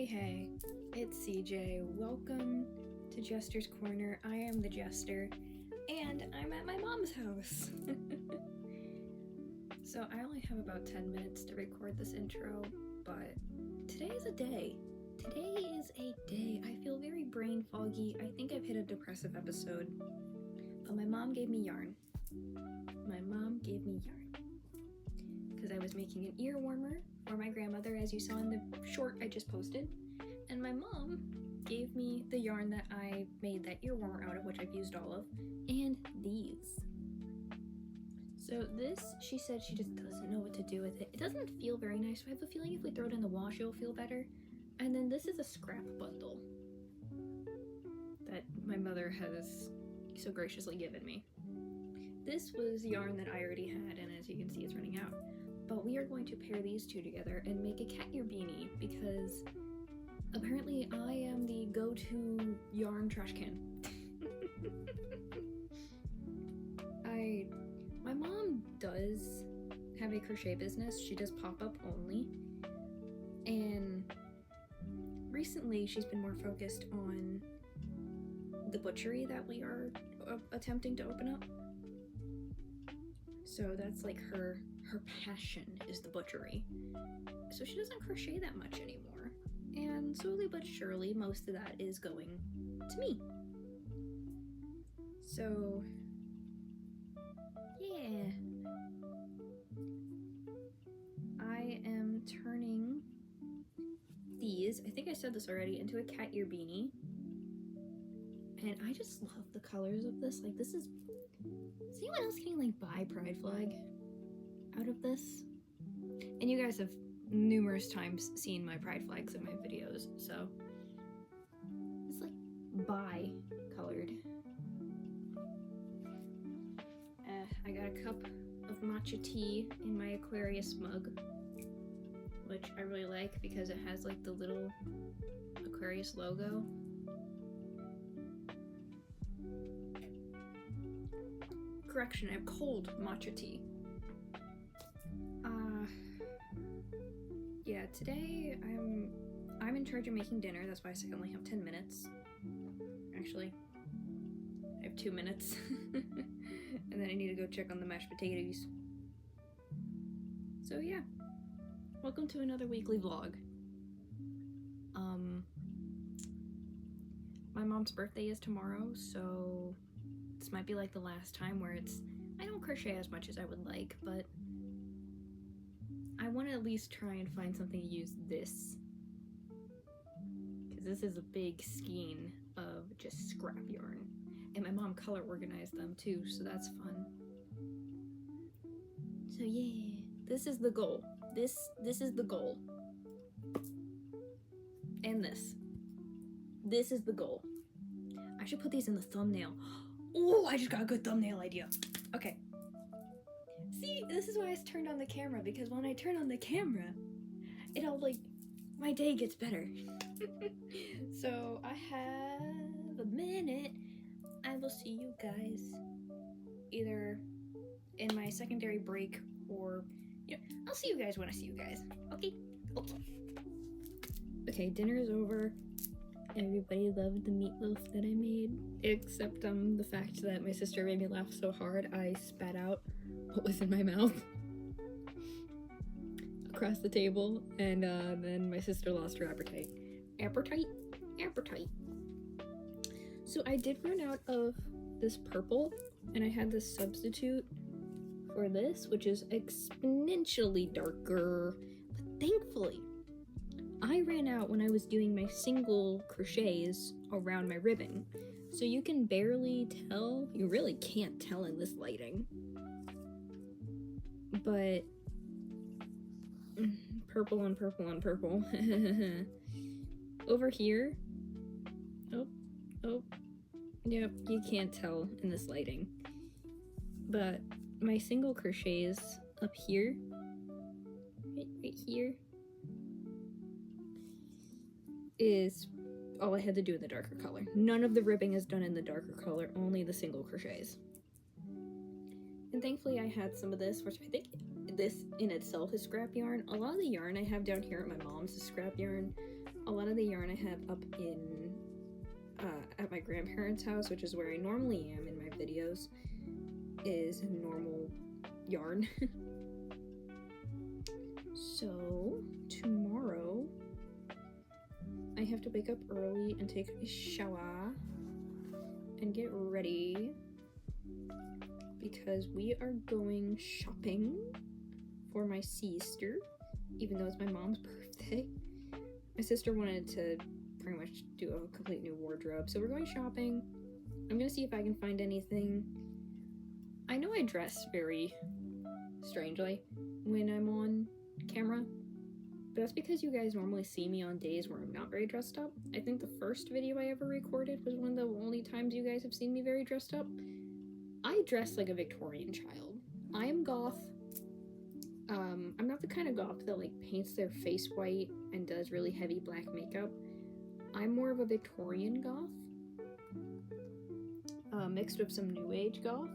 Hey, it's CJ. Welcome to Jester's Corner. I am the Jester, and I'm at my mom's house. So I only have about 10 minutes to record this intro, but today is a day. I feel very brain foggy. I think I've hit a depressive episode, but my mom gave me yarn. Because I was making an ear warmer for my grandmother, as you saw in the short I just posted, and my mom gave me the yarn that I made that ear warmer out of, which I've used all of, and these. So this, she said she just doesn't know what to do with it. It doesn't feel very nice, so I have a feeling if we throw it in the wash it'll feel better. And then this is a scrap bundle that my mother has so graciously given me. This was yarn that I already had, and as you can see it's running out. But we are going to pair these two together and make a cat ear beanie, because apparently I am the go-to yarn trash can. My mom does have a crochet business. She does pop-up only, and recently she's been more focused on the butchery that we are attempting to open up. So that's like her passion is the butchery. So she doesn't crochet that much anymore. And slowly but surely, most of that is going to me. So, yeah. I am turning these, I think I said this already, into a cat ear beanie. And I just love the colors of this. Like, this is anyone else getting like buy pride flag out of this? And you guys have numerous times seen my pride flags in my videos, so it's like bi colored. I got a cup of matcha tea in my Aquarius mug, which I really like because it has like the little Aquarius logo. Correction, I have cold matcha tea. Yeah, today I'm in charge of making dinner. That's why I say I only have 10 minutes. Actually, I have 2 minutes. And then I need to go check on the mashed potatoes. So yeah, welcome to another weekly vlog. My mom's birthday is tomorrow, so this might be like the last time where I don't crochet as much as I would like, but I want to at least try and find something to use this, because this is a big skein of just scrap yarn, and my mom color organized them too, so that's fun. So yeah, this is the goal. This is the goal. And this is the goal. I should put these in the thumbnail. Oh, I just got a good thumbnail idea. Okay. See, this is why I turned on the camera, because when I turn on the camera, it all like, my day gets better. So I have a minute. I will see you guys either in my secondary break or, I'll see you guys when I see you guys. Okay. Okay, dinner is over. Everybody loved the meatloaf that I made, except the fact that my sister made me laugh so hard I spat out what was in my mouth across the table, and then my sister lost her appetite. So I did run out of this purple, and I had this substitute for this, which is exponentially darker, but thankfully I ran out when I was doing my single crochets around my ribbon, so you can barely tell. You really can't tell in this lighting, but purple on purple on purple. Over here, oh, yep, you can't tell in this lighting, but my single crochets up here, right here, is all I had to do in the darker color. None of the ribbing is done in the darker color, only the single crochets. And thankfully I had some of this, which I think this in itself is scrap yarn. A lot of the yarn I have down here at my mom's is scrap yarn, a lot of the yarn I have up in at my grandparents' house, which is where I normally am in my videos, is normal yarn. So tomorrow I have to wake up early and take a shower and get ready because we are going shopping for my sister, even though it's my mom's birthday. My sister wanted to pretty much do a complete new wardrobe, so we're going shopping. I'm gonna see if I can find anything. I know I dress very strangely when I'm on camera, but that's because you guys normally see me on days where I'm not very dressed up. I think the first video I ever recorded was one of the only times you guys have seen me very dressed up. I dress like a Victorian child. I am goth. I'm not the kind of goth that like paints their face white and does really heavy black makeup. I'm more of a Victorian goth, mixed with some new age goth.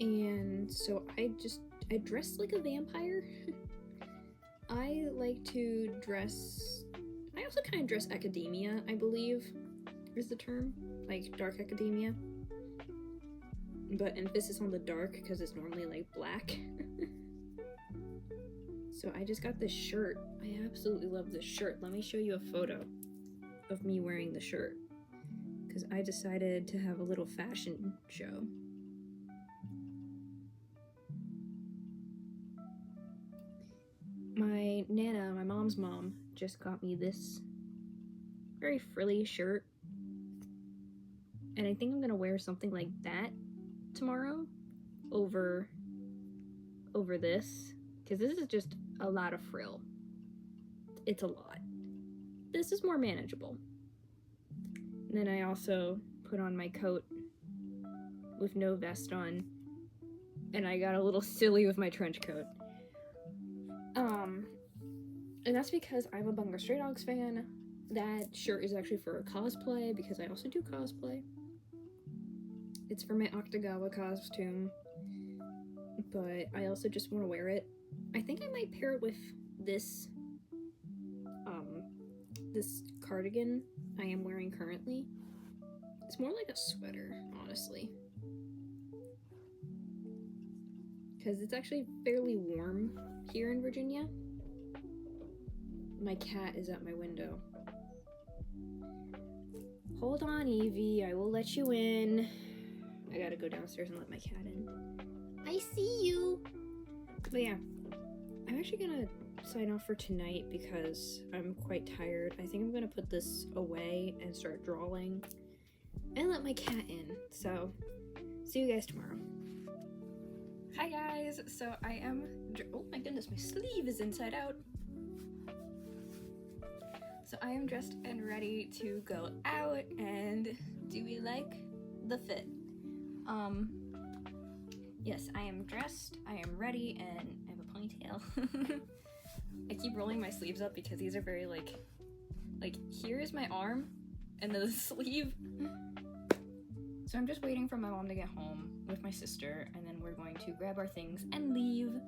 And so I dress like a vampire. I like to dress, I also kind of dress academia, I believe is the term, like dark academia. But emphasis on the dark because it's normally like black. So I just got this shirt. I absolutely love this shirt. Let me show you a photo of me wearing the shirt because I decided to have a little fashion show. My Nana, my mom's mom, just got me this very frilly shirt. And I think I'm gonna wear something like that tomorrow over this, because this is just a lot of frill. It's a lot. This is more manageable. And then I also put on my coat with no vest on, and I got a little silly with my trench coat. And that's because I'm a Bungo Stray Dogs fan. That shirt is actually for a cosplay, because I also do cosplay. It's for my Octagawa costume, but I also just want to wear it. I think I might pair it with this, this cardigan I am wearing currently. It's more like a sweater, honestly, because it's actually fairly warm here in Virginia. My cat is at my window. Hold on, Evie, I will let you in. I gotta go downstairs and let my cat in. I see you! But yeah, I'm actually gonna sign off for tonight because I'm quite tired. I think I'm gonna put this away and start drawing and let my cat in. So, see you guys tomorrow. Hi guys! So I am... Oh my goodness, my sleeve is inside out. So I am dressed and ready to go out, and do we like the fit? Yes, I am dressed, I am ready, and I have a ponytail. I keep rolling my sleeves up because these are very like here is my arm, and then the sleeve. So I'm just waiting for my mom to get home with my sister, and then we're going to grab our things and leave.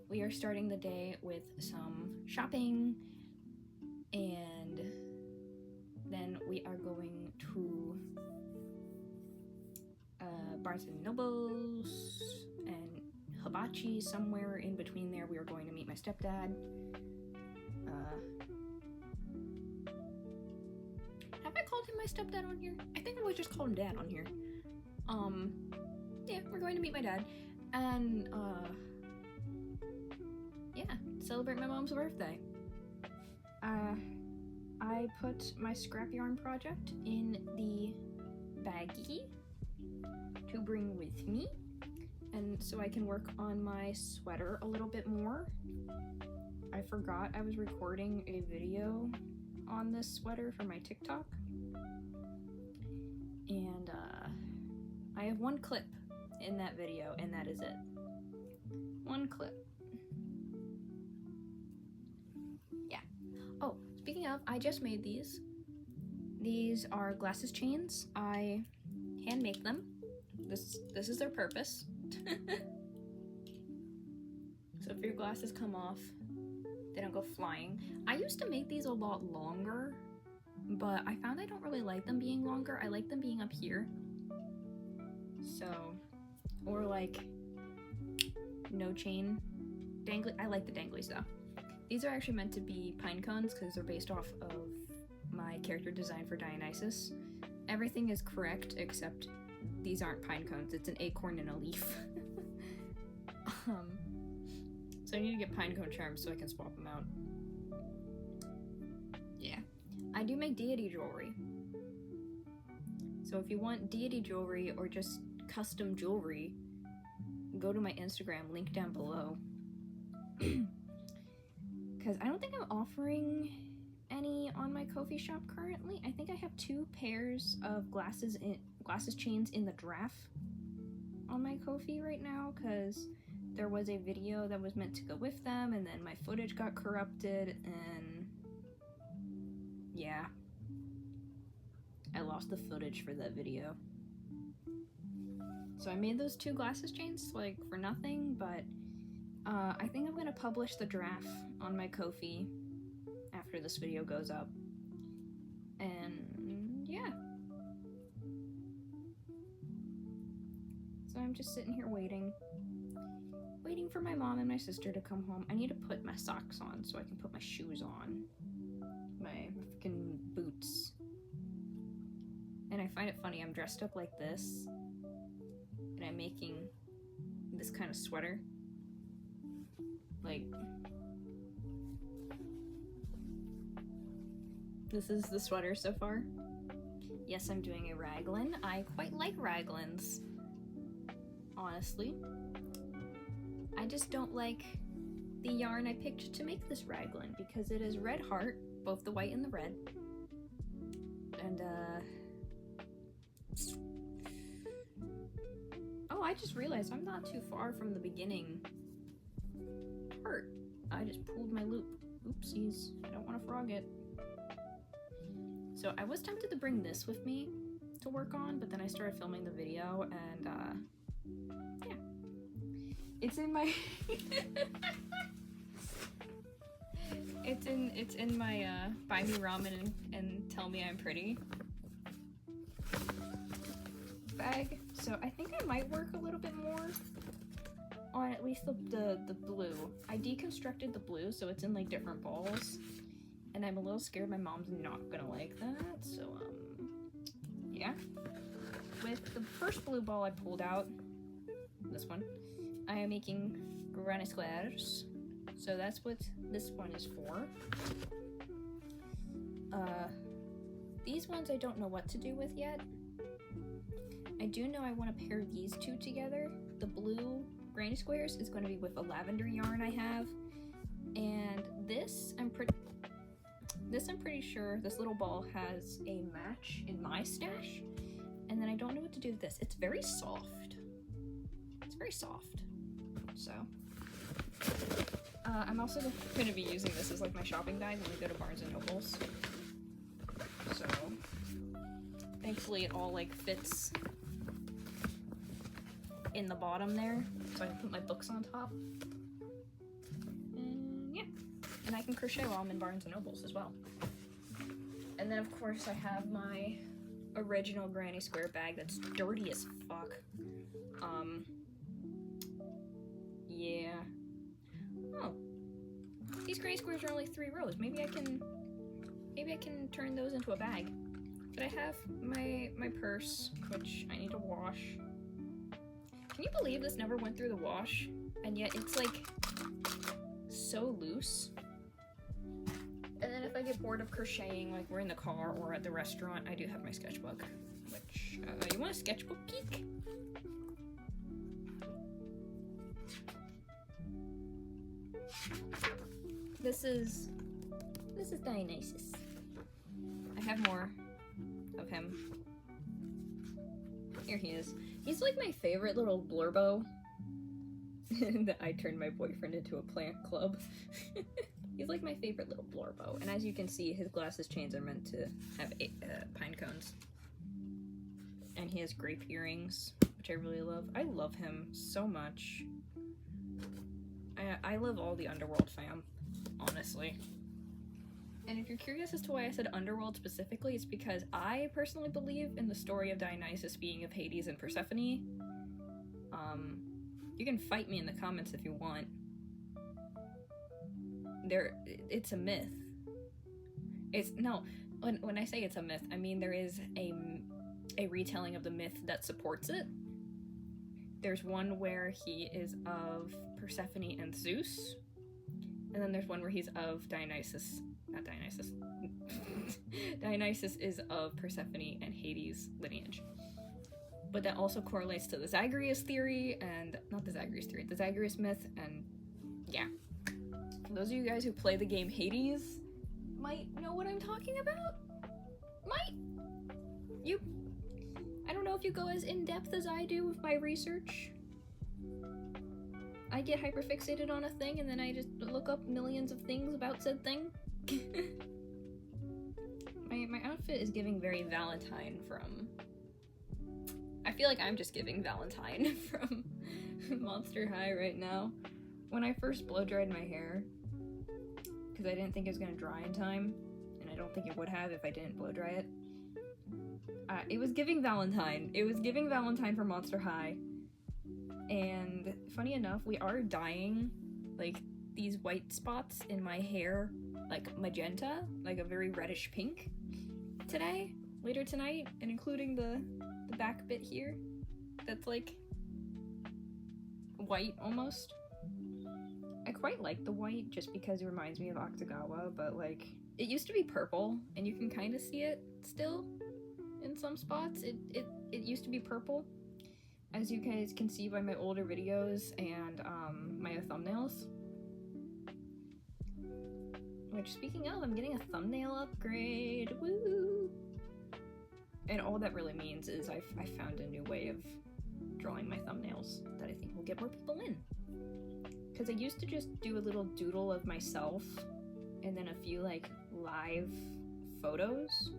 We are starting the day with some shopping, and then we are going to Barnes & Nobles and Hibachi, somewhere in between there. We are going to meet my stepdad. Have I called him my stepdad on here? I think I always just called him dad on here. Yeah, we're going to meet my dad, and yeah, celebrate my mom's birthday. I put my scrap yarn project in the baggie to bring with me, and so I can work on my sweater a little bit more. I forgot I was recording a video on this sweater for my TikTok, and I have one clip in that video, and that is it. One clip. Yeah. Oh, speaking of, I just made these. These are glasses chains. I hand make them. This is their purpose. So if your glasses come off, They don't go flying. I used to make these a lot longer, but I found I don't really like them being longer. I like them being up here. So, or like no chain dangly. I like the danglies though. These are actually meant to be pine cones because they're based off of my character design for Dionysus. Everything is correct except these aren't pine cones. It's an acorn and a leaf. So I need to get pine cone charms so I can swap them out. Yeah. I do make deity jewelry. So if you want deity jewelry or just custom jewelry, go to my Instagram, link down below. Because I don't think I'm offering any on my Ko-fi shop currently. I think I have 2 pairs of glasses chains in the draft on my Ko-fi right now, because there was a video that was meant to go with them, and then my footage got corrupted, and yeah, I lost the footage for that video. So I made those 2 glasses chains like for nothing, but I think I'm gonna publish the draft on my Ko-fi after this video goes up, and yeah. So I'm just sitting here waiting for my mom and my sister to come home. I need to put my socks on so I can put my shoes on, my freaking boots. And I find it funny, I'm dressed up like this, and I'm making this kind of sweater. Like, this is the sweater so far. Yes, I'm doing a raglan. I quite like raglans, honestly. I just don't like the yarn I picked to make this raglan because it is red heart, both the white and the red. And oh, I just realized I'm not too far from the beginning part. I just pulled my loop. Oopsies, I don't want to frog it. So I was tempted to bring this with me to work on, but then I started filming the video, and yeah. It's in my it's in my buy me ramen and tell me I'm pretty bag. So I think I might work a little bit more on at least the blue. I deconstructed the blue so it's in like different balls, and I'm a little scared my mom's not gonna like that. So yeah. With the first blue ball I pulled out, this one, I am making granny squares, so that's what this one is for. These ones I don't know what to do with yet. I do know I want to pair these 2 together. The blue granny squares is going to be with a lavender yarn I have, and this I'm pretty sure this little ball has a match in my stash, and then I don't know what to do with this. It's very soft. It's very soft. So, I'm also going to be using this as like my shopping bag when we go to Barnes & Nobles. So, thankfully it all like fits in the bottom there, so I can put my books on top. And yeah, and I can crochet while I'm in Barnes & Nobles as well. And then of course I have my original granny square bag that's dirty as fuck. Yeah. Oh. These granny squares are only 3 rows. Maybe I can turn those into a bag. But I have my purse, which I need to wash. Can you believe this never went through the wash? And yet it's like so loose. And then if I get bored of crocheting, like we're in the car or at the restaurant, I do have my sketchbook. Which, you want a sketchbook peek? This is Dionysus. I have more of him. Here he is. He's like my favorite little blurbo. That I turned my boyfriend into a plant club. He's like my favorite little blurbo. And as you can see, his glasses chains are meant to have pine cones. And he has grape earrings, which I really love. I love him so much. I love all the Underworld fam. honestly. And if you're curious as to why I said underworld specifically, it's because I personally believe in the story of Dionysus being of Hades and Persephone. You can fight me in the comments if you want. It's a myth. When I say it's a myth, I mean there is a retelling of the myth that supports it. There's one where he is of Persephone and Zeus, and then there's one where he's of Dionysus. Not Dionysus. Dionysus is of Persephone and Hades lineage. But that also correlates to the Zagreus theory, and not the Zagreus theory, the Zagreus myth, and yeah. For those of you guys who play the game Hades might know what I'm talking about. I don't know if you go as in-depth as I do with my research. I get hyperfixated on a thing and then I just look up millions of things about said thing. My outfit is giving very Valentine from... I feel like I'm just giving Valentine from Monster High right now. When I first blow-dried my hair, because I didn't think it was going to dry in time, and I don't think it would have if I didn't blow-dry it, it was giving Valentine. It was giving Valentine for Monster High. And funny enough, we are dyeing, like, these white spots in my hair, like, magenta, like a very reddish pink today, later tonight, and including the back bit here that's like white almost. I quite like the white just because it reminds me of Akutagawa, but like it used to be purple and you can kind of see it still in some spots. It used to be purple, as you guys can see by my older videos and my thumbnails. Which, speaking of, I'm getting a thumbnail upgrade. Woo! And all that really means is I found a new way of drawing my thumbnails that I think will get more people in. Because I used to just do a little doodle of myself and then a few like live photos.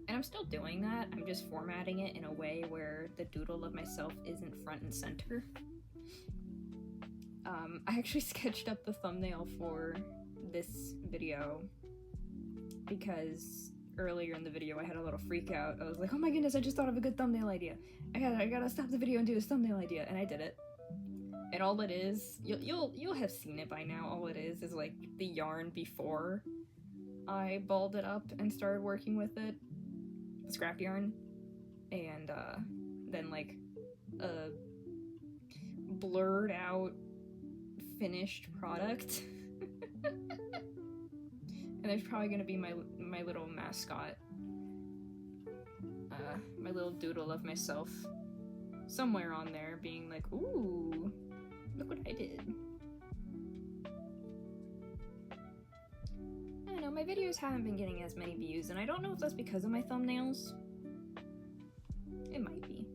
And I'm still doing that. I'm just formatting it in a way where the doodle of myself isn't front and center. I actually sketched up the thumbnail for this video because earlier in the video I had a little freak out. I was like, oh my goodness, I just thought of a good thumbnail idea. I gotta stop the video and do this thumbnail idea, and I did it. And all it is, you'll have seen it by now, all it is like the yarn before I balled it up and started working with it, the scrap yarn, and then like a blurred out finished product. And there's probably gonna be my little mascot, my little doodle of myself somewhere on there being like, ooh, look what I did. I don't know, my videos haven't been getting as many views, and I don't know if that's because of my thumbnails. It might be.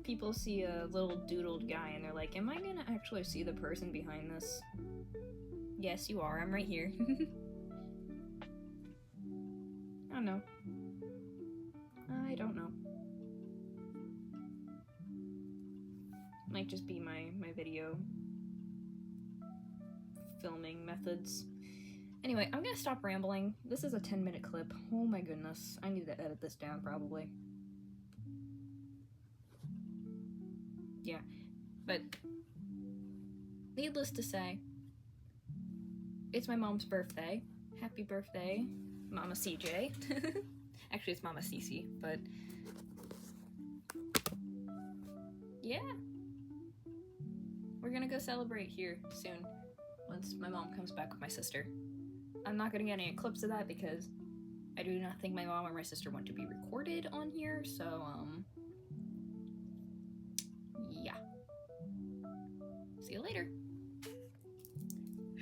People see a little doodled guy and they're like, am I gonna actually see the person behind this? Yes, you are. I'm right here. I don't know. I don't know. Might just be my video filming methods. Anyway, I'm gonna stop rambling. This is a 10-minute clip. Oh my goodness. I need to edit this down probably. Yeah. But needless to say, it's my mom's birthday. Happy birthday, Mama CJ. Actually, it's Mama Cece, but yeah. We're gonna go celebrate here soon, once my mom comes back with my sister. I'm not gonna get any clips of that because I do not think my mom or my sister want to be recorded on here, so, yeah. See you later.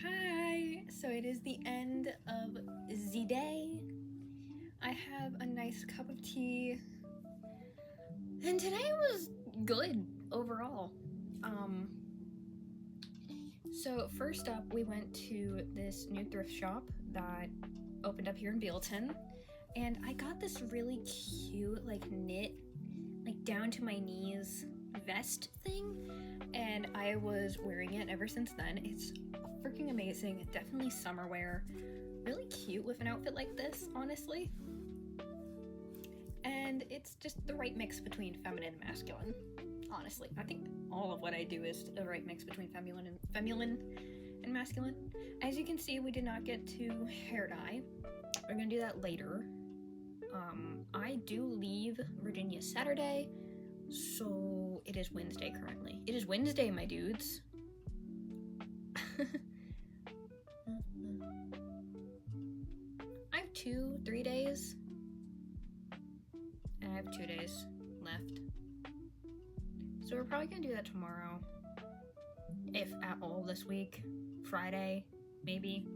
Hi! So it is the end of the day. I have a nice cup of tea. And today was good overall. So first up, we went to this new thrift shop that opened up here in Bealton. And I got this really cute, like, knit, like, down to my knees vest thing. And I was wearing it ever since then. It's freaking amazing. Definitely summer wear. Really cute with an outfit like this, honestly. And it's just the right mix between feminine and masculine, honestly. I think all of what I do is the right mix between feminine and masculine. As you can see, we did not get to hair dye. We're gonna do that later. I do leave Virginia Saturday, so it is Wednesday currently. It is Wednesday, my dudes. I have 3 days. And I have 2 days left. So we're probably gonna do that tomorrow. If at all this week. Friday, maybe.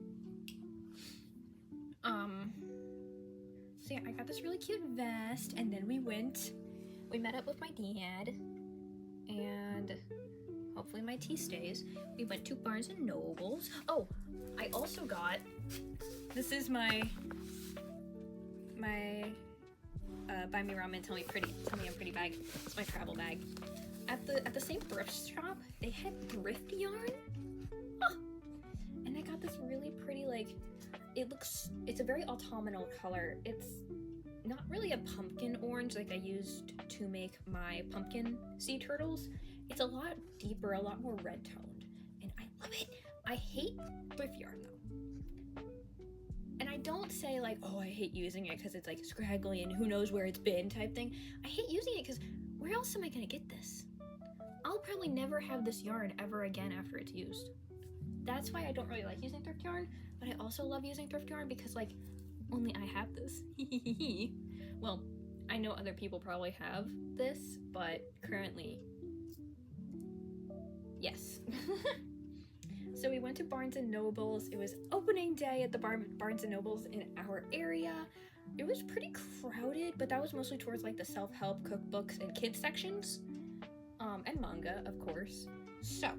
So yeah, I got this really cute vest, and then we met up with my dad, and hopefully my tea stays. We went to Barnes and Nobles. Oh, I also got, this is my Buy Me Ramen, Tell Me I'm Pretty bag. It's my travel bag. At the same thrift shop, they had thrift yarn. Oh. And I got this really pretty, like, it's a very autumnal color. It's not really a pumpkin orange like I used to make my pumpkin sea turtles. It's a lot deeper, a lot more red toned, and I love it. I hate thrift yarn though. And I don't say like, oh, I hate using it because it's like scraggly and who knows where it's been type thing. I hate using it because where else am I gonna get this? I'll probably never have this yarn ever again after it's used. That's why I don't really like using thrift yarn, but I also love using thrift yarn because like, only I have this. Well, I know other people probably have this, but currently, yes. So we went to Barnes and Nobles. It was opening day at the Barnes and Nobles in our area. It was pretty crowded, but that was mostly towards like the self-help cookbooks and kids sections, and manga, of course. So,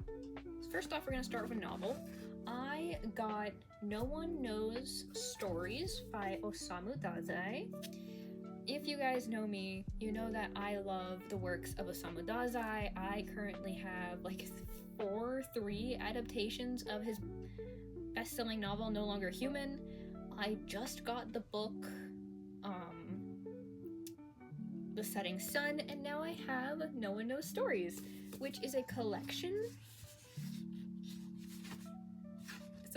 first off, we're gonna start with a novel. I got No One Knows Stories by Osamu Dazai. If you guys know me, you know that I love the works of Osamu Dazai. I currently have like 3 adaptations of his best-selling novel, No Longer Human. I just got the book, The Setting Sun, and now I have No One Knows Stories, which is a collection. It's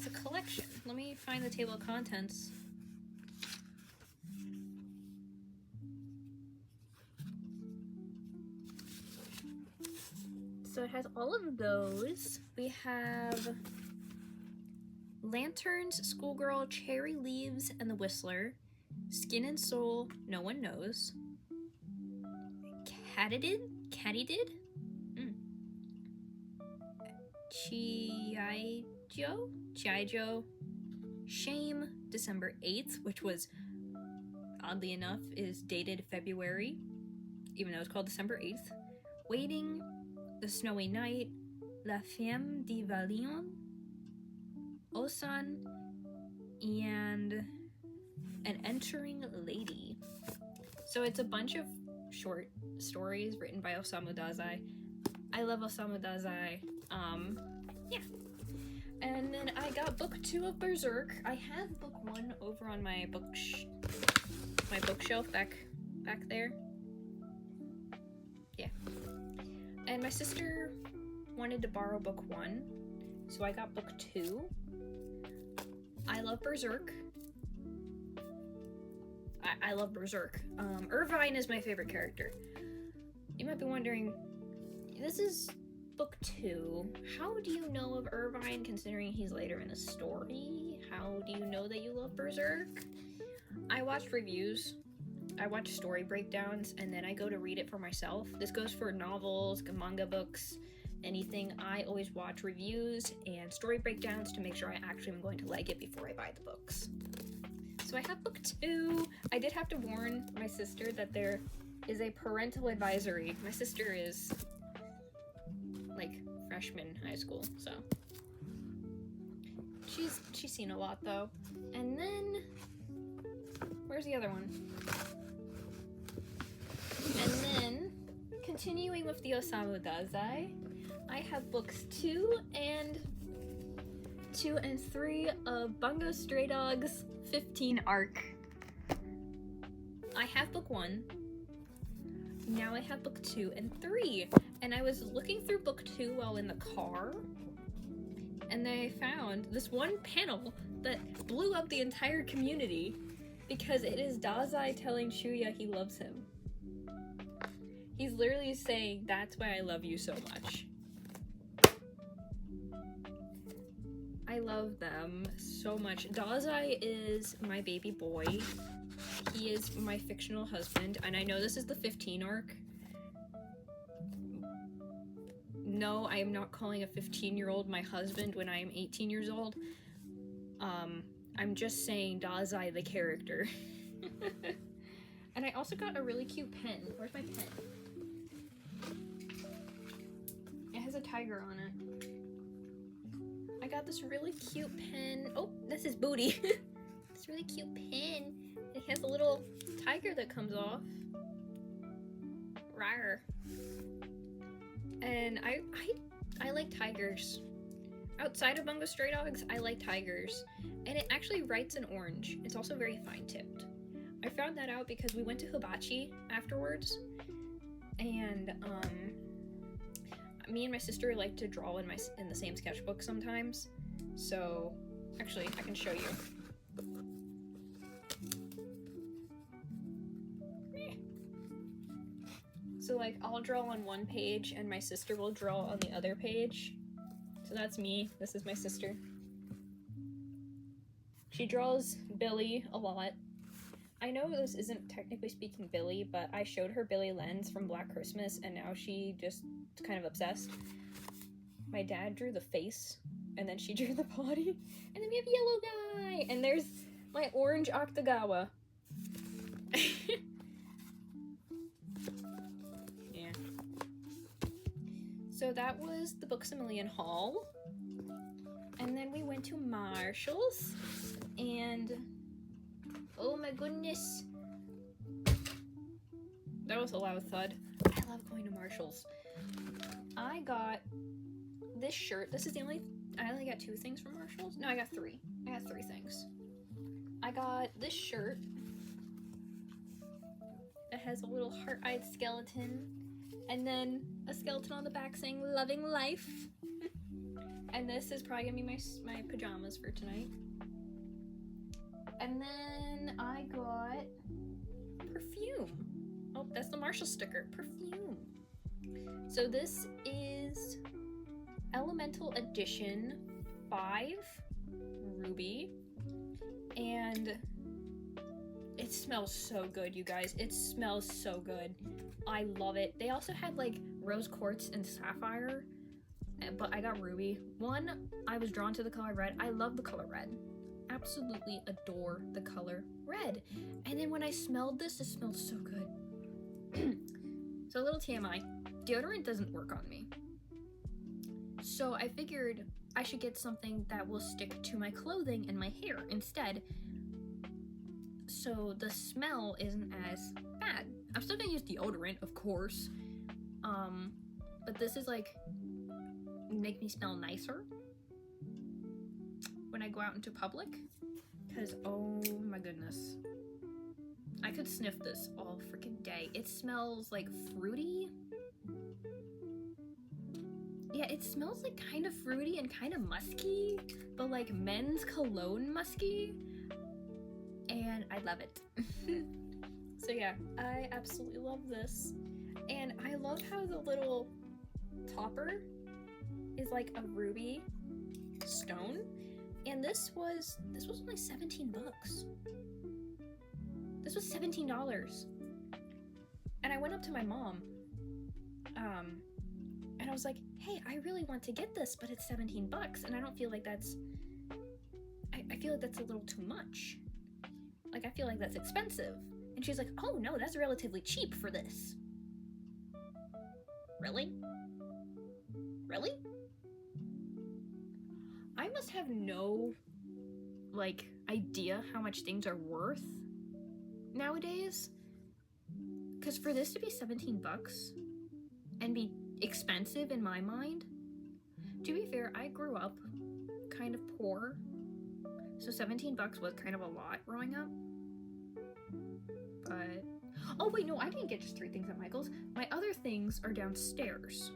a collection. Let me find the table of contents. So it has all of those. We have Lanterns, Schoolgirl, Cherry Leaves, and the Whistler, Skin and Soul, No One Knows, Katydid? Chiaijo, Shame, December 8th, which was, oddly enough, is dated February, even though it's called December 8th, Waiting, The Snowy Night, La Femme de Valion, Osan, and An Entering Lady. So it's a bunch of short stories written by Osamu Dazai. I love Osamu Dazai. Yeah. And then I got book 2 of Berserk. I have book 1 over on my bookshelf back there. Yeah. And my sister wanted to borrow book 1, so I got book 2. I love Berserk. I love Berserk. Irvine is my favorite character. You might be wondering, this is book 2. How do you know of Irvine considering he's later in the story? How do you know that you love Berserk? I watched reviews. I watch story breakdowns, and then I go to read it for myself. This goes for novels, manga books, anything. I always watch reviews and story breakdowns to make sure I actually am going to like it before I buy the books. So I have book 2. I did have to warn my sister that there is a parental advisory. My sister is like freshman high school, so she's seen a lot though. And then where's the other one? And then continuing with the Osamu Dazai, I have books 2 and 3 of Bungo Stray Dogs 15 arc. I have book 1. Now I have book 2 and 3. And I was looking through book 2 while in the car, and then I found this one panel that blew up the entire community because it is Dazai telling Shuya he loves him. He's literally saying, "That's why I love you so much." I love them so much. Dazai is my baby boy. He is my fictional husband, and I know this is the 15 arc. No, I am not calling a 15-year-old my husband when I am 18 years old. I'm just saying Dazai the character. And I also got a really cute pen. Where's my pen? It has a tiger on it. I got this really cute pen. Oh, that's his booty. This really cute pen. It has a little tiger that comes off. Rawr. And I like tigers. Outside of Bungo Stray Dogs, I like tigers. And it actually writes in orange. It's also very fine-tipped. I found that out because we went to Hibachi afterwards. And me and my sister like to draw in the same sketchbook sometimes. So actually, I can show you. So like I'll draw on one page and my sister will draw on the other page. So that's me. This is my sister. She draws Billy a lot. I know this isn't technically speaking Billy, but I showed her Billy Lenz from Black Christmas and now she just is kind of obsessed. My dad drew the face and then she drew the body. And then we have Yellow Guy! And there's my orange Octagawa. Yeah. So that was the Books A Million haul. And then we went to Marshall's and oh my goodness. That was a loud thud. I love going to Marshall's. I got this shirt. I only got 2 things from Marshall's. No, I got 3. I got 3 things. I got this shirt. It has a little heart-eyed skeleton. And then a skeleton on the back saying, "Loving life." And this is probably gonna be my pajamas for tonight. And then I got perfume. Oh, that's the Marshall sticker. Perfume. So this is Elemental Edition 5 Ruby. And it smells so good, you guys. It smells so good. I love it. They also had like rose quartz and sapphire, but I got ruby. One, I was drawn to the color red. I love the color red. Absolutely adore the color red. And then when I smelled this, it smelled so good. So a little TMI, deodorant doesn't work on me. So I figured I should get something that will stick to my clothing and my hair instead. So the smell isn't as bad. I'm still gonna use deodorant, of course. But this is like, make me smell nicer when I go out into public. Because, oh my goodness. I could sniff this all freaking day. It smells like fruity. Yeah, it smells like kind of fruity and kind of musky, but like men's cologne musky. And I love it. So yeah, I absolutely love this. And I love how the little topper is like a ruby stone. And this was only 17 bucks. This was $17. And I went up to my mom, and I was like, "Hey, I really want to get this, but it's 17 bucks, and I don't feel like that's, I feel like that's a little too much. Like, I feel like that's expensive." And she's like, "Oh no, that's relatively cheap for this." Really? Really? I must have no, like, idea how much things are worth nowadays. Because for this to be 17 bucks and be expensive in my mind, To be fair, I grew up kind of poor, so $17 was kind of a lot growing up. But oh wait, no, I didn't get just 3 things at Michael's. My other things are downstairs.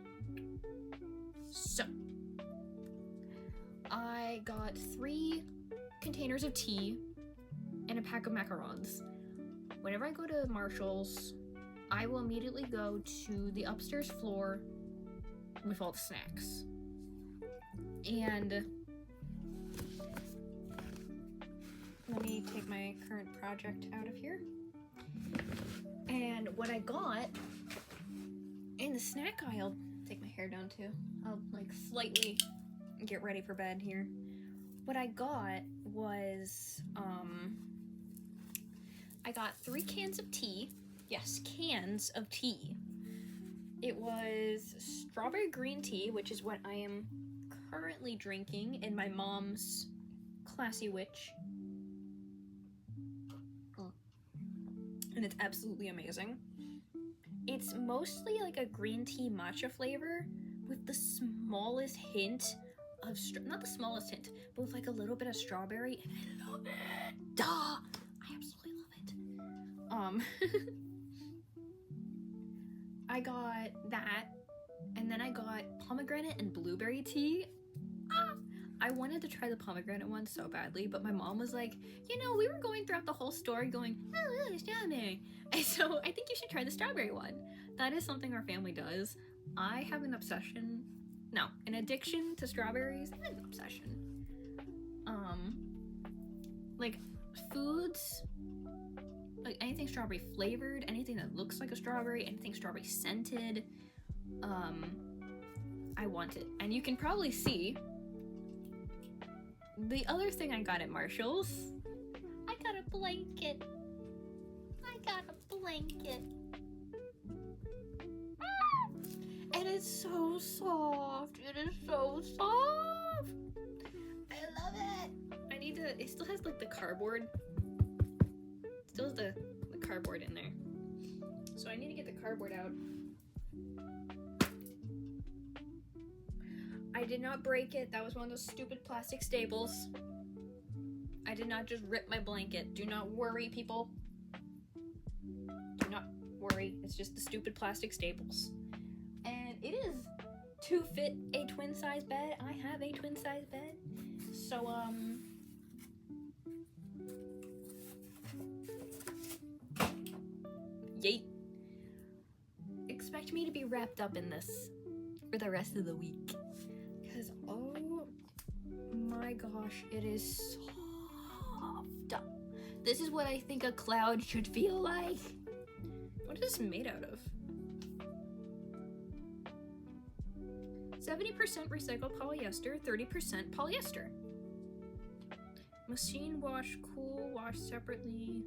So I got 3 containers of tea and a pack of macarons. Whenever I go to Marshall's, I will immediately go to the upstairs floor with all the snacks. And let me take my current project out of here. And what I got in the snack aisle, take my hair down too. I'll like slightly get ready for bed here. What I got was, I got 3 cans of tea. Yes, cans of tea. It was strawberry green tea, which is what I am currently drinking in my mom's Classy Witch. And it's absolutely amazing. It's mostly like a green tea matcha flavor with the smallest hint of, not the smallest hint, but with like a little bit of strawberry, and I love it. Duh! I absolutely love it. I got that, and then I got pomegranate and blueberry tea. I wanted to try the pomegranate one so badly, but my mom was like, you know, we were going throughout the whole store going, oh, strawberry. And so I think you should try the strawberry one. That is something our family does. I have an addiction to strawberries. Not an obsession. Like foods, like anything strawberry flavored, anything that looks like a strawberry, anything strawberry scented, I want it. And you can probably see the other thing I got at Marshall's. I got a blanket. And it's so soft. It is so soft. I love it. It still has like the cardboard. Still has the cardboard in there. So I need to get the cardboard out. I did not break it. That was one of those stupid plastic staples. I did not just rip my blanket. Do not worry, people. Do not worry. It's just the stupid plastic staples. And it is to fit a twin size bed. I have a twin size bed. So, yay. Expect me to be wrapped up in this for the rest of the week. Because, oh my gosh, it is soft. This is what I think a cloud should feel like. What is this made out of? 70% recycled polyester, 30% polyester. Machine wash, cool, wash separately.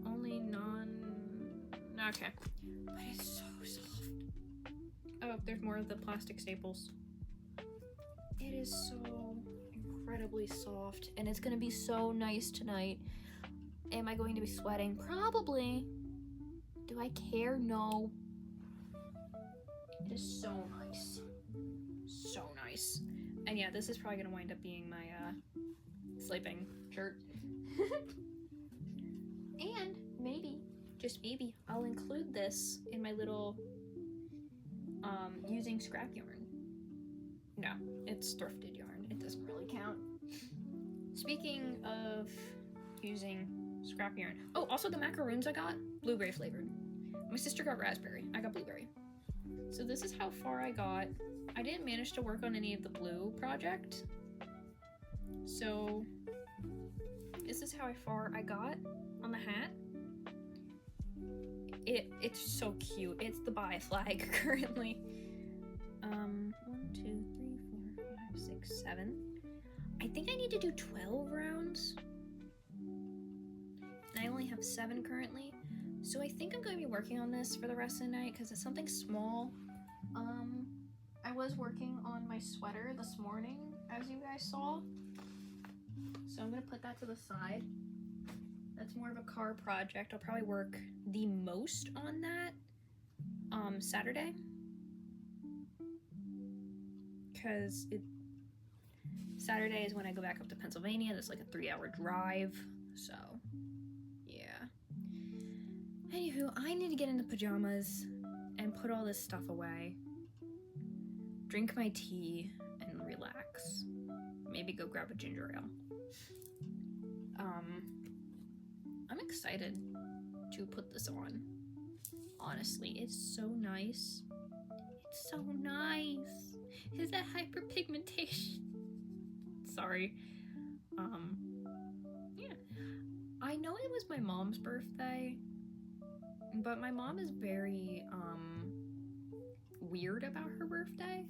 Only okay. But it's so soft. Oh, there's more of the plastic staples. It is so incredibly soft, and it's gonna be so nice tonight. Am I going to be sweating? Probably. Do I care? No. It is so nice. So nice. And yeah, this is probably gonna wind up being my sleeping shirt. And maybe, just maybe, I'll include this in my little using scrap yarn. No, it's thrifted yarn. It doesn't really count. Speaking of using scrap yarn. Oh, also the macaroons I got, blueberry flavored. My sister got raspberry. I got blueberry. So this is how far I got. I didn't manage to work on any of the blue project. So this is how far I got on the hat. It's so cute. It's the Bi flag currently. 1, 2, 3, 4, 5, 6, 7. I think I need to do 12 rounds. And I only have 7 currently. So I think I'm going to be working on this for the rest of the night because it's something small. I was working on my sweater this morning, as you guys saw. So I'm going to put that to the side. That's more of a car project. I'll probably work the most on that Saturday. because Saturday is when I go back up to Pennsylvania. That's like a 3-hour drive, so yeah. Anywho, I need to get into pajamas and put all this stuff away, drink my tea, and relax. Maybe go grab a ginger ale. I'm excited to put this on. Honestly, it's so nice. It's so nice. Is that hyperpigmentation? Sorry. Yeah. I know it was my mom's birthday, but my mom is very, weird about her birthday.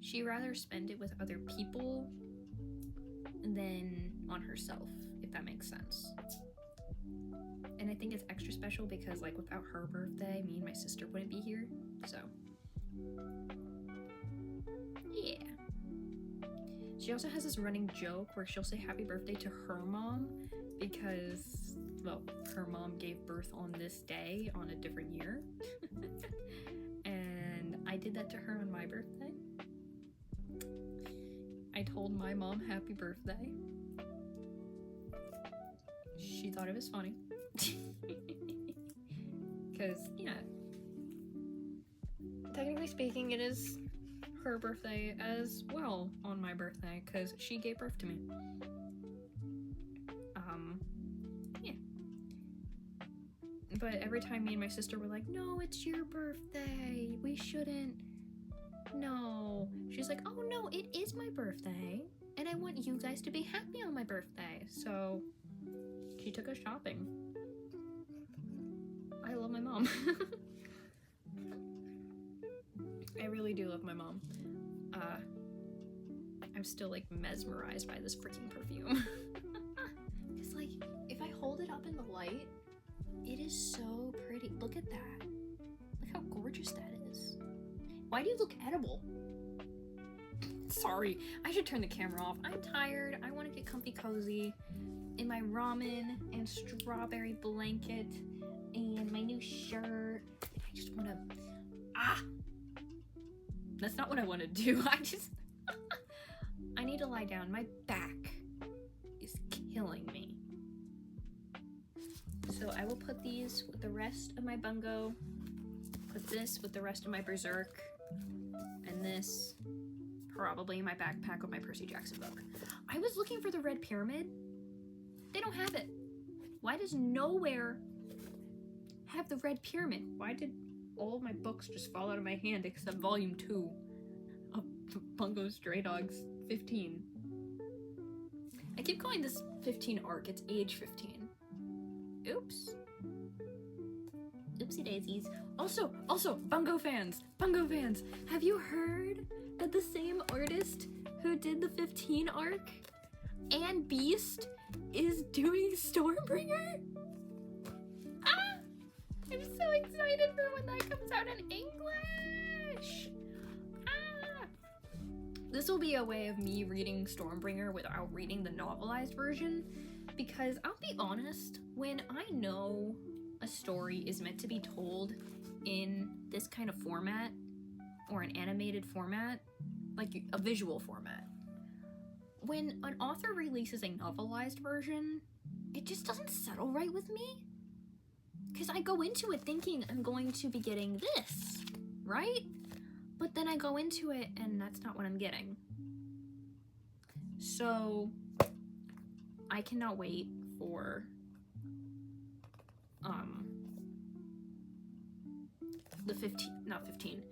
She'd rather spend it with other people than on herself, if that makes sense. And I think it's extra special because, like, without her birthday, me and my sister wouldn't be here, so. Yeah. She also has this running joke where she'll say happy birthday to her mom because, well, her mom gave birth on this day on a different year. And I did that to her on my birthday. I told my mom happy birthday. She thought it was funny. Because, yeah. Technically speaking, it is her birthday as well on my birthday because she gave birth to me. Yeah. But every time me and my sister were like, no, it's your birthday, we shouldn't, no. She's like, oh no, it is my birthday and I want you guys to be happy on my birthday. So she took us shopping. I love my mom. I really do love my mom. I'm still like mesmerized by this freaking perfume. Because like, if I hold it up in the light, it is so pretty. Look at that. Look how gorgeous that is. Why do you look edible? Sorry, I should turn the camera off. I'm tired. I want to get comfy cozy in my ramen and strawberry blanket and my new shirt. I just want to... That's not what I want to do. I need to lie down. My back is killing me. So I will put these with the rest of my bungo, put this with the rest of my berserk, and this probably in my backpack with my Percy Jackson book. I was looking for the Red Pyramid. They don't have it. Why does nowhere have the Red Pyramid? Why did all of my books just fall out of my hand except volume 2 of Bungo Stray Dogs 15? I keep calling this 15 arc. It's age 15. Oops. Oopsie daisies. Also, Bungo fans, have you heard that the same artist who did the 15 arc and Beast is doing Stormbringer? I'm so excited for when that comes out in English! This will be a way of me reading Stormbringer without reading the novelized version, because I'll be honest, when I know a story is meant to be told in this kind of format, or an animated format, like a visual format, when an author releases a novelized version, it just doesn't settle right with me. Because I go into it thinking I'm going to be getting this, right? But then I go into it and that's not what I'm getting. So I cannot wait for the 15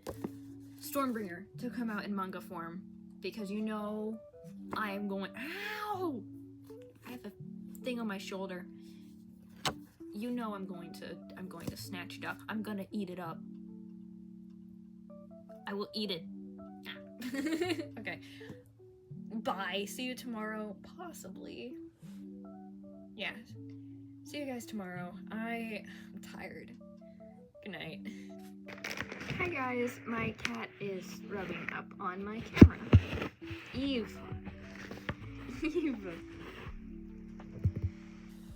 Stormbringer to come out in manga form, because you know I am going, ow! I have a thing on my shoulder. You know I'm going to snatch it up. I'm gonna eat it up. I will eat it. Okay. Bye. See you tomorrow. Possibly. Yeah. See you guys tomorrow. I'm tired. Good night. Hi guys. My cat is rubbing up on my camera. Eve. Eve.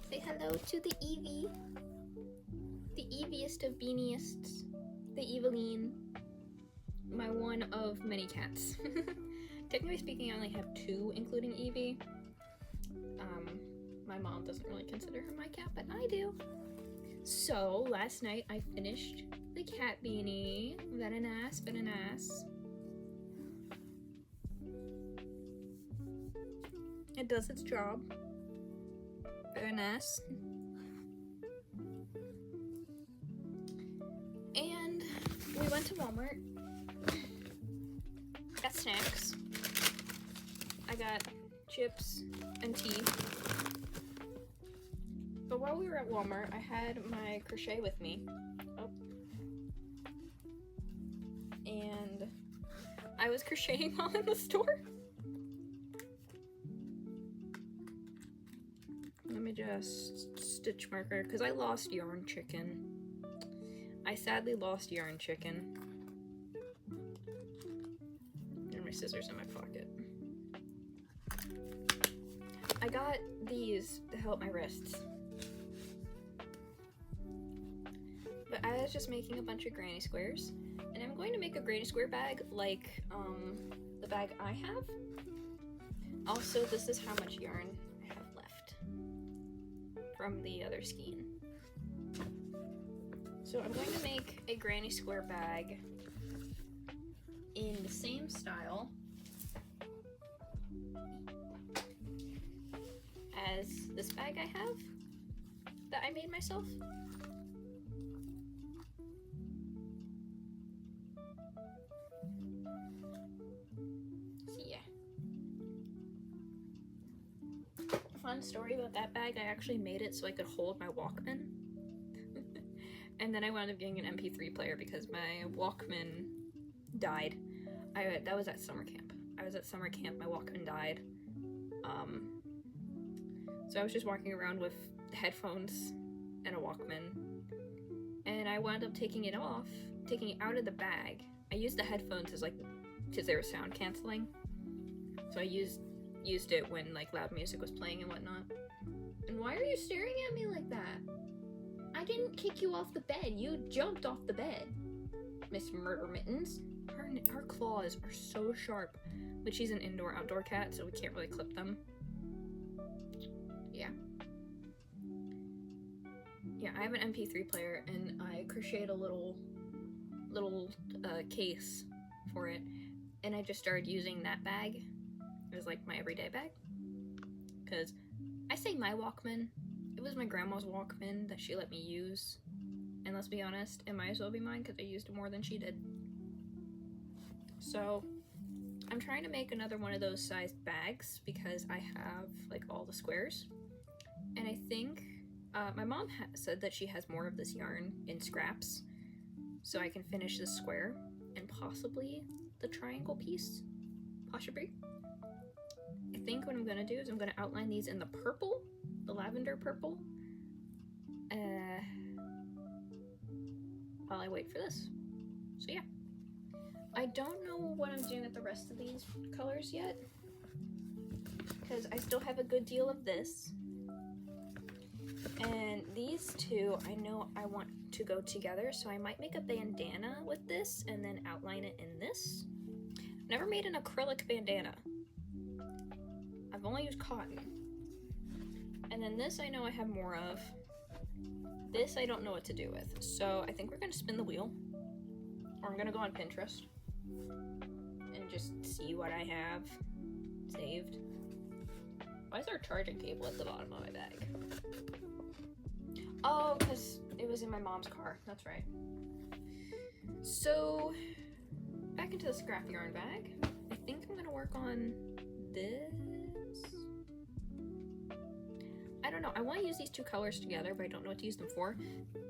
Say hello to the Evie. The Eviest of beaniests. The Eveline. My one of many cats. technically speaking, I only have 2, including Evie. My mom doesn't really consider her my cat, but I do. So, last night I finished the cat beanie. Very nice, very nice. It does its job. Very nice. And we went to Walmart. Got snacks. I got chips and tea. But while we were at Walmart, I had my crochet with me. Oh. And I was crocheting while in the store. Let me just stitch marker, because I lost Yarn Chicken. I sadly lost Yarn Chicken. And my scissors in my pocket. I got these to help my wrists. But I was just making a bunch of granny squares. And I'm going to make a granny square bag like the bag I have. Also, this is how much yarn I have left from the other skein. So I'm going to make a granny square bag in the same style as this bag I have that I made myself. So yeah. A fun story about that bag, I actually made it so I could hold my Walkman. And then I wound up getting an MP3 player because my Walkman died. That was at summer camp. I was at summer camp, my Walkman died. So I was just walking around with headphones and a Walkman. And I wound up taking it out of the bag. I used the headphones as because they were sound canceling. So I used it when loud music was playing and whatnot. And why are you staring at me like that? I didn't kick you off the bed. You jumped off the bed, Miss Murder Mittens. Her claws are so sharp, but she's an indoor-outdoor cat, so we can't really clip them. Yeah. Yeah, I have an MP3 player, and I crocheted a little case for it, and I just started using that bag as my everyday bag. Because I say my Walkman. It was my grandma's Walkman that she let me use. And let's be honest, it might as well be mine because I used it more than she did. So, I'm trying to make another one of those sized bags because I have all the squares. And I think my mom said that she has more of this yarn in scraps. So I can finish this square and possibly the triangle piece. Possibly. I think what I'm going to do is I'm going to outline these in the purple. The lavender purple, while I wait for this. So yeah, I don't know what I'm doing with the rest of these colors yet, because I still have a good deal of this, and these two I know I want to go together, so I might make a bandana with this and then outline it in this. Never made an acrylic bandana. I've only used cotton. And then this I know I have more of. This I don't know what to do with. So I think we're gonna spin the wheel. Or I'm gonna go on Pinterest and just see what I have saved. Why is there a charging cable at the bottom of my bag? Oh, because it was in my mom's car. That's right. So back into the scrap yarn bag. I think I'm gonna work on this. I don't know, I want to use these two colors together, but I don't know what to use them for.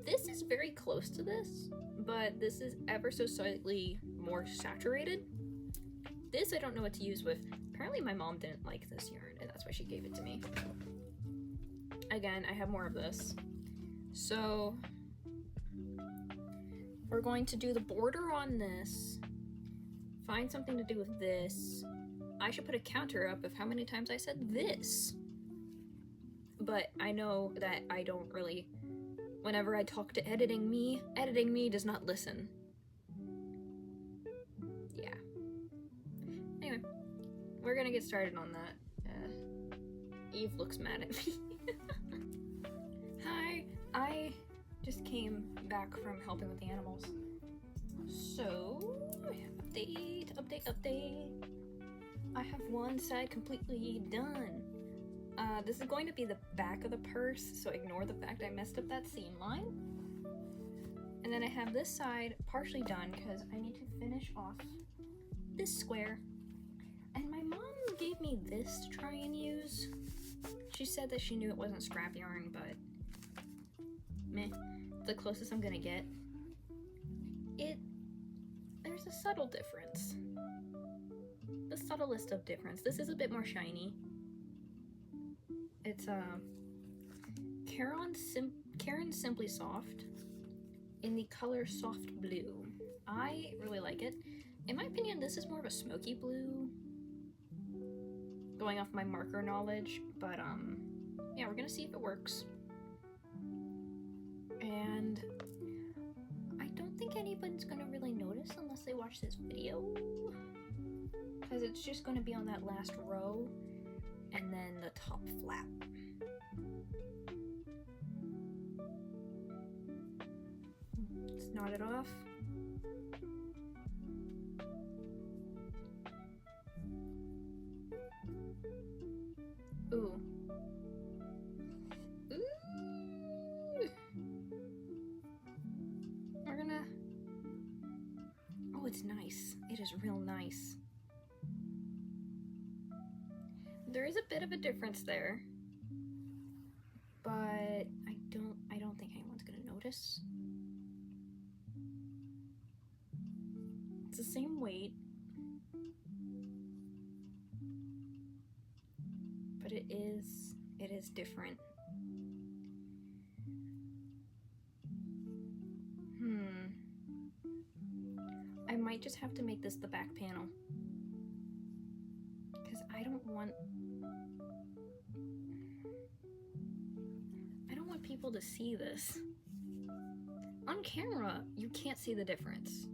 This is very close to this, but this is ever so slightly more saturated. This I don't know what to use with. Apparently my mom didn't like this yarn, and that's why she gave it to me. Again, I have more of this. So, we're going to do the border on this, find something to do with this. I should put a counter up of how many times I said this. But I know that I don't really, whenever I talk to editing me does not listen. Yeah. Anyway, we're gonna get started on that. Eve looks mad at me. Hi, I just came back from helping with the animals. So, update. I have one side completely done. This is going to be the back of the purse, so ignore the fact I messed up that seam line. And then I have this side partially done because I need to finish off this square. And my mom gave me this to try and use. She said that she knew it wasn't scrap yarn, but meh, the closest I'm gonna get. There's a subtle difference. The subtlest of difference. This is a bit more shiny. It's Caron Simply Soft in the color Soft Blue. I really like it. In my opinion, this is more of a smoky blue, going off my marker knowledge, but yeah, we're gonna see if it works. And I don't think anybody's gonna really notice unless they watch this video, because it's just gonna be on that last row and then the top flap. Let's knot it off. Ooh. We're gonna... Oh, it's nice. It is real nice. There is a bit of a difference there, but I don't think anyone's gonna notice. It's the same weight, but it is different. I might just have to make this the back panel, because I don't want people to see this. On camera, you can't see the difference.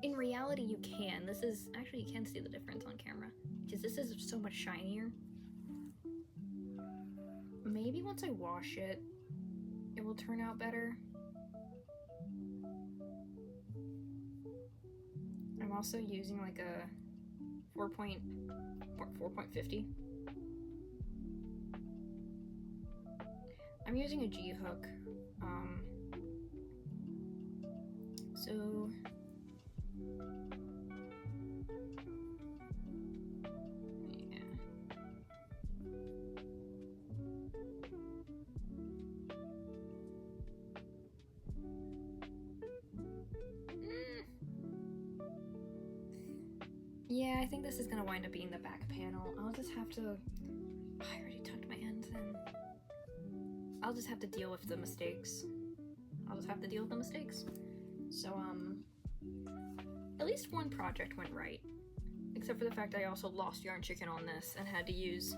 In reality, you can. Actually, you can see the difference on camera, because this is so much shinier. Maybe once I wash it, it will turn out better. I'm also using like a 4.50. I'm using a G-hook. So yeah. Yeah, I think this is gonna wind up being the back panel. I'll just have to... I already tucked my ends in. I'll just have to deal with the mistakes. So, at least one project went right. Except for the fact I also lost Yarn Chicken on this and had to use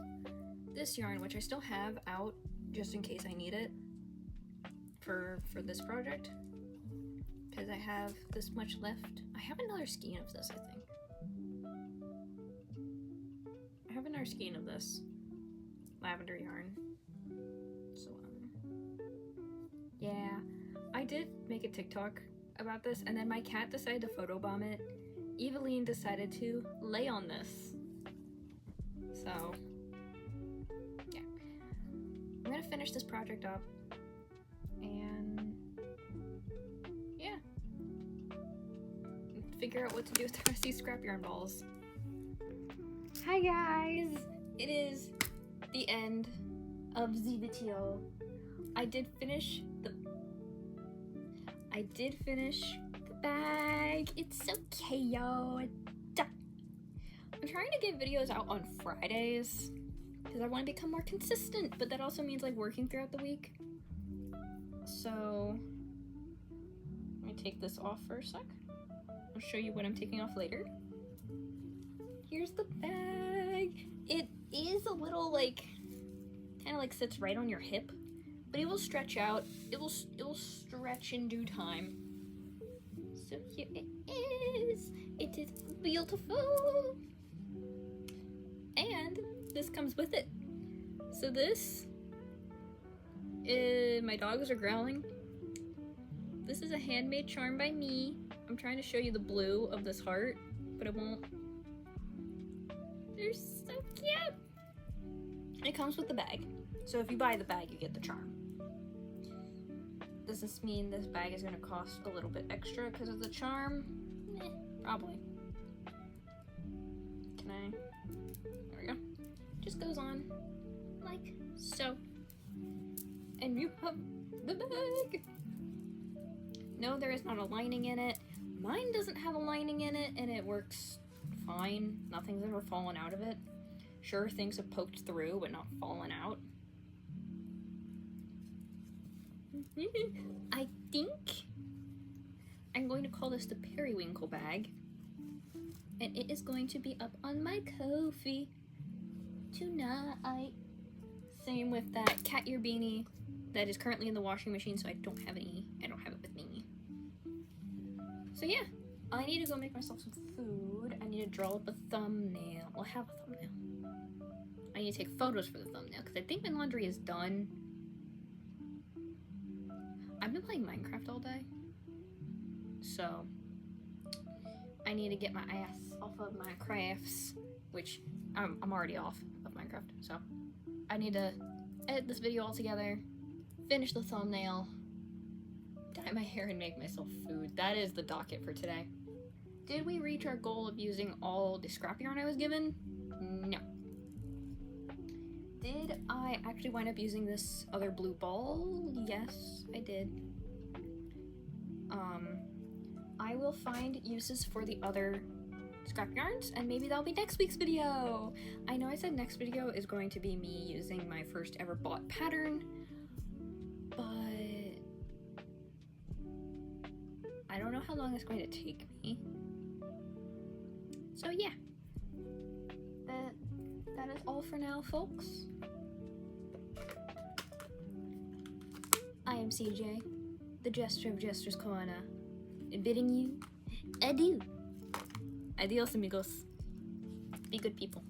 this yarn, which I still have out just in case I need it for this project. Because I have this much left. I have another skein of this, I think. I have another skein of this lavender yarn. So, yeah, I did make a TikTok about this, and then my cat decided to photobomb it. Eveline decided to lay on this. So, yeah. I'm gonna finish this project up, and yeah, figure out what to do with the rest of these scrap yarn balls. Hi guys! It is the end of the video. I did finish the bag. It's okay, yo. I'm trying to get videos out on Fridays because I want to become more consistent, but that also means like working throughout the week. So let me take this off for a sec. I'll show you what I'm taking off later. Here's the bag. It is a little like kind of like sits right on your hip, but it will stretch out. It will stretch in due time. So here it is. It is beautiful. this comes with it. So this, my dogs are growling. This is a handmade charm by me. I'm trying to show you the blue of this heart, but it won't. They're so cute. It comes with the bag. So if you buy the bag, you get the charm. Does this mean this bag is gonna cost a little bit extra because of the charm? Probably. Can I? There we go. Just goes on like so. And you have the bag. No, there is not a lining in it. Mine doesn't have a lining in it, and it works fine. Nothing's ever fallen out of it. Sure, things have poked through, but not fallen out. I think I'm going to call this the Periwinkle bag. And it is going to be up on my Ko-fi tonight. Same with that cat ear beanie that is currently in the washing machine, so I don't have it with me. So yeah, I need to go make myself some food. I need to draw up a thumbnail. Well, I have a thumbnail. I need to take photos for the thumbnail because I think my laundry is done. I've been playing Minecraft all day, so I need to get my ass off of my crafts, which I'm already off of Minecraft, so I need to edit this video all together, finish the thumbnail, dye my hair, and make myself food. That is the docket for today. Did we reach our goal of using all the scrap yarn I was given? No. Did I actually wind up using this other blue ball? Yes, I did. I will find uses for the other scrap yarns, and maybe that'll be next week's video. I know I said next video is going to be me using my first ever bought pattern, but I don't know how long it's going to take me. So yeah, that is all for now, folks. I am CJ, the Jester of Jester's Corner, bidding you adieu. Adios, amigos. Be good people.